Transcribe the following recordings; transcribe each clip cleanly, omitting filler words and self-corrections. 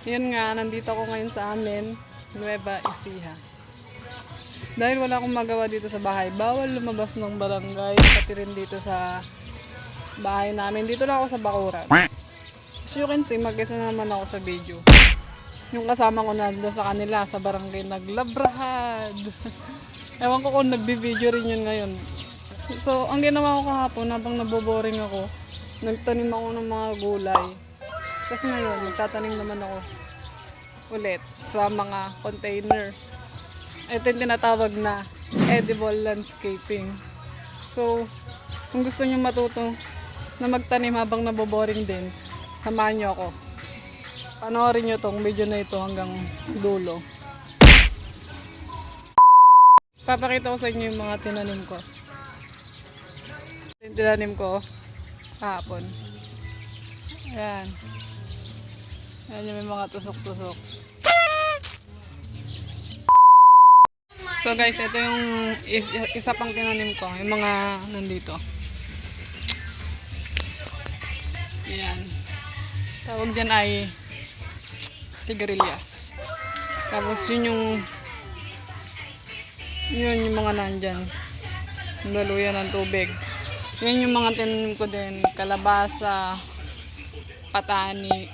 Yun nga, nandito ako ngayon sa amin, Nueva Ecija. Dahil wala akong magawa dito sa bahay, bawal lumabas ng barangay, pati rin dito sa bahay namin. Dito lang ako sa bakuran. As you can see, mag-isa naman ako sa video. Yung kasama ko nandun sa kanila, sa barangay, naglabrahad. Ewan ko kung nagbi-video rin yun ngayon. So, ang ginawa ko kahapon, habang naboboring ako, nagtanim ako ng mga gulay. Kasi ngayon, magtatanim naman ako ulit sa mga container. Ito yung tinatawag na edible landscaping. So, kung gusto nyo matuto na magtanim habang naboboring din, samahan nyo ako. Panoorin nyo tong video na ito hanggang dulo. Papakita ko sa inyo yung mga tinanim ko. Yung tinanim ko kahapon. Ayan. Ayan yung may mga tusok-tusok. So guys, ito yung isa pang tinanim ko. Yung mga nandito. Ayan. Tawag dyan ay sigarilyas. Tapos yun yung mga nandyan. Daluyan ng tubig. Yan yung mga tinanim ko din. Kalabasa, patani.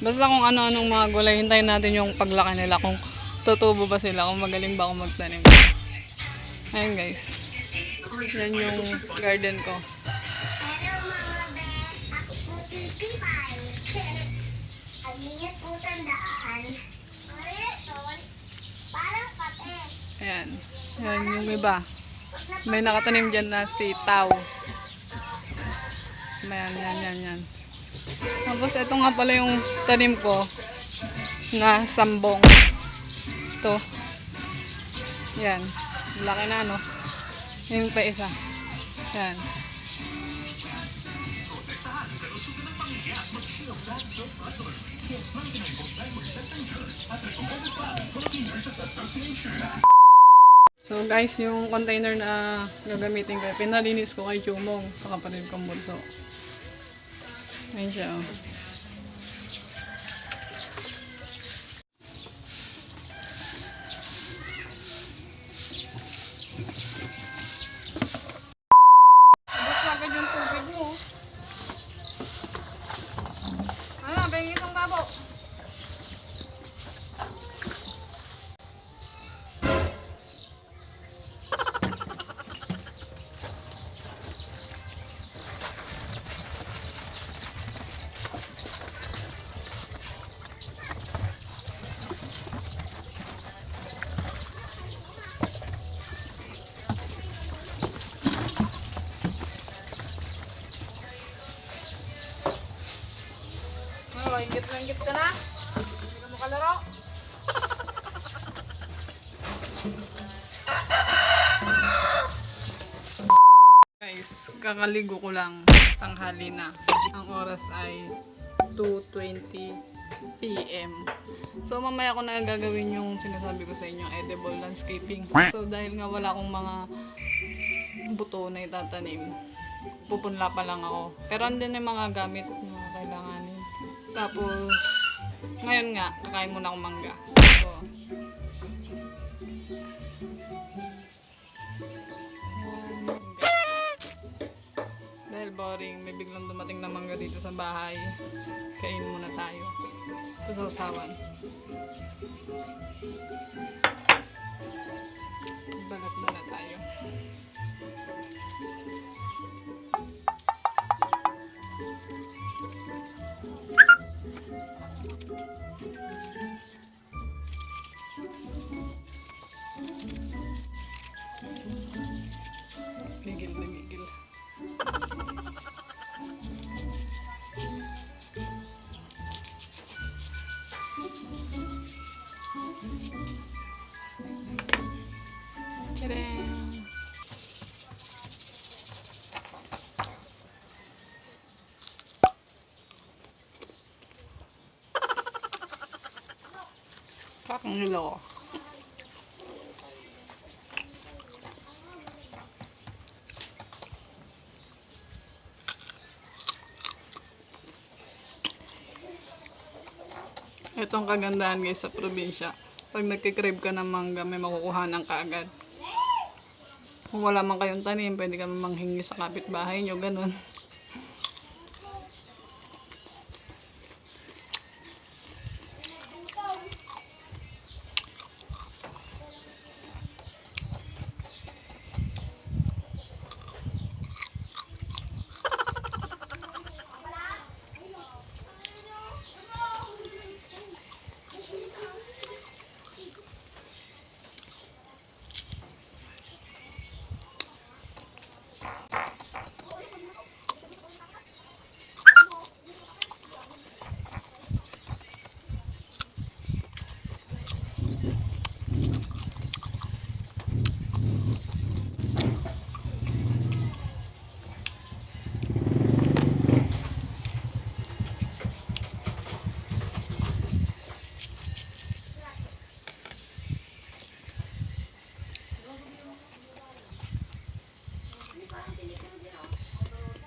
Basta kung ano-anong mga gulay, hintayin natin yung paglaki nila. Kung tutubo ba sila, kung magaling ba ako magtanim. Ayan guys. Yan yung garden ko. Ayan. Ayan yung iba. May nakatanim dyan na sitaw. Ayan, yan. Tapos ito nga pala yung tanim ko na sambong. Ito. Yan. Laki na, no? Yung pa isa. Yan. So guys, yung container na gagamitin ko, pinalinis ko kay Chumong sa kapatid kong bunso. Ayun siya, oh. Abot agad yung tubig mo. Ano, pahingin itong tabo. Ingit ka na? Hindi ka makalaro? Guys, kakaligo ko lang. Tanghali na. Ang oras ay 2:20 PM. So mamaya ko na gagawin yung sinasabi ko sa inyo, edible landscaping. So dahil nga wala akong mga buto na itatanim, pupunla pa lang ako. Pero andun yung mga gamit na kailanganin. Tapos, ngayon nga, kakain muna akong mangga. So, dahil boring, may biglang dumating na mangga dito sa bahay. Kain muna tayo. Susasawan. Balat muna tayo. Gigil na gigil. Tadang! Kakang niloko. Ito ang kagandahan guys sa probinsya. Pag nagkikrave ka ng mangga, may makukuhanan ka agad. Kung wala man kayong tanim, pwede ka manghingi sa kapitbahay nyo, ganun.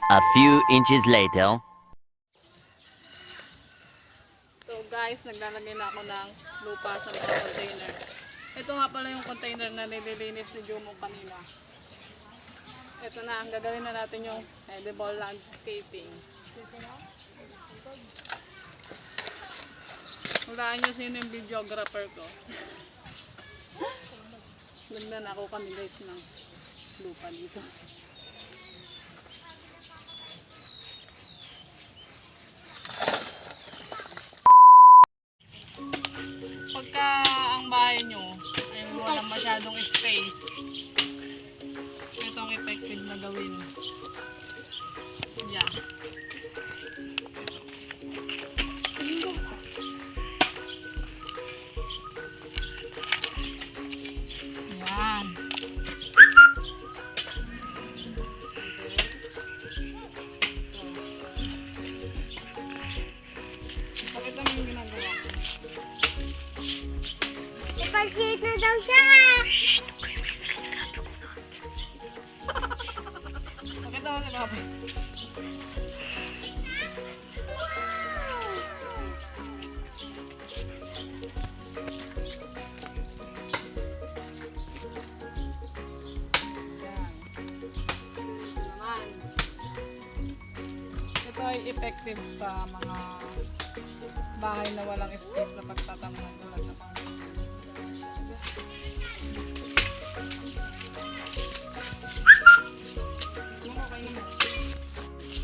A few inches later. So guys, naglalagay na ako ng lupa sa mga container. Ito nga pala yung container na nililinis ni Jumo kanina. Ito na, ang gagawin na natin yung edible landscaping. Hulaan nyo sino yung videographer ko. Nagnan ako kami guys ng lupa dito. Pagka ang bahay nyo ay walang masyadong space, ito ang effective na gawin. Yan. Yan. Pakita mo yung ginagawa ko. Ipag-hit na daw siya! Pakita mo si Papa. Yan. Ito ay effective sa mga bahay na walang space na pagtatamaan tulad ng mga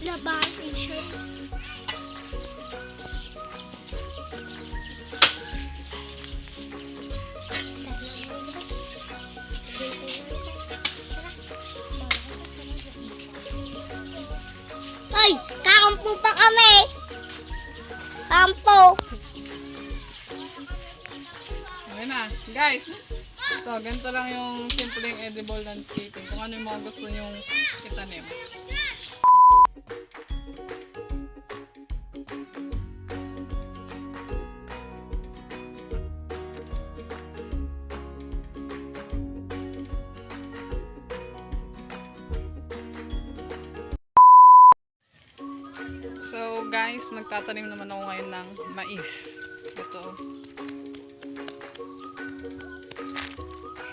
Labas, t-shirt. Hoy! Kakampo pa kami! Kampo! Okay na. Guys, ito, ganito lang yung simpleng edible landscaping. Kung ano yung mga gusto nyong itanim. So guys, magtatanim naman ako ngayon ng mais. Ito.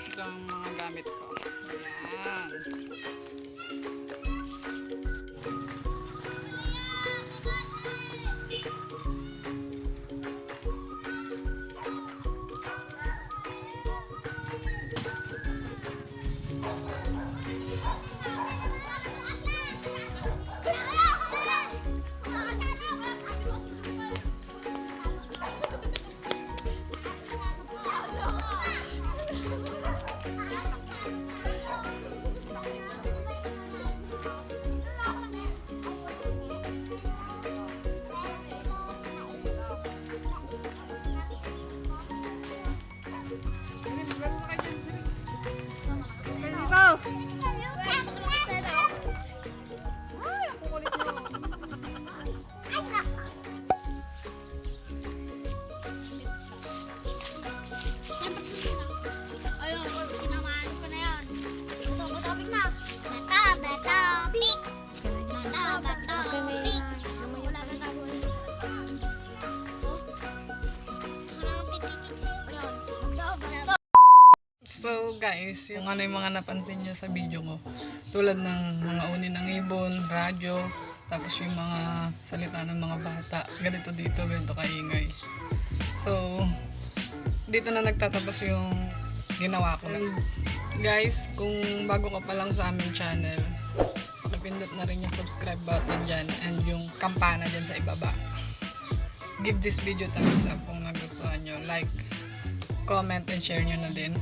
Ito ang mga gamit ko. Ayan. So guys, yung ano yung mga napansin nyo sa video ko, tulad ng mga uni ng ibon, radyo, tapos yung mga salita ng mga bata, ganito dito, ganito kaingay. So, dito na nagtatapos yung ginawa ko. And guys, kung bago ka pa lang sa aming channel, pakipindot na rin yung subscribe button dyan and yung kampana dyan sa ibaba. Give this video thumbs up kung nagustuhan nyo. Like, comment, and share nyo na din.